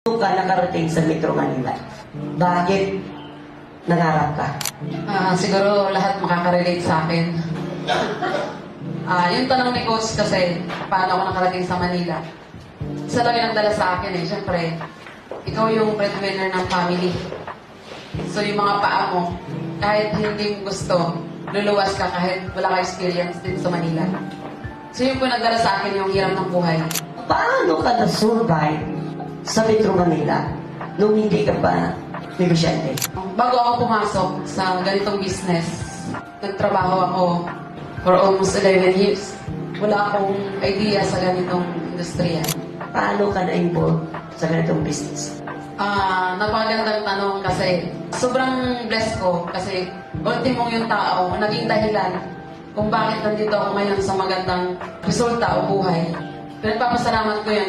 ka nakarating sa Metro Manila? Bakit nangarap ka? Siguro lahat makaka-relate sa akin. Yung tanong ni Coach kasi, paano ako nakarating sa Manila? Isa lang yung nagdala sa akin eh. Siyempre, ikaw yung breadwinner ng family. So yung mga paa mo, kahit hindi mo gusto, luluwas ka kahit wala ka experience din sa Manila. So yun po nagdala sa akin yung hirap ng buhay. Paano ka na-survive sa Metro Manila nung hindi ka pa negosyante? Bago ako pumasok sa ganitong business, nagtrabaho ako for almost 11 years. Wala akong idea sa ganitong industriya. Paano ka na-involve sa ganitong business? Napagandang tanong kasi sobrang blessed ko kasi ultimo yung tao, naging dahilan kung bakit nandito ako ngayon sa magandang resulta o buhay. Pinagpapasalamat ko yun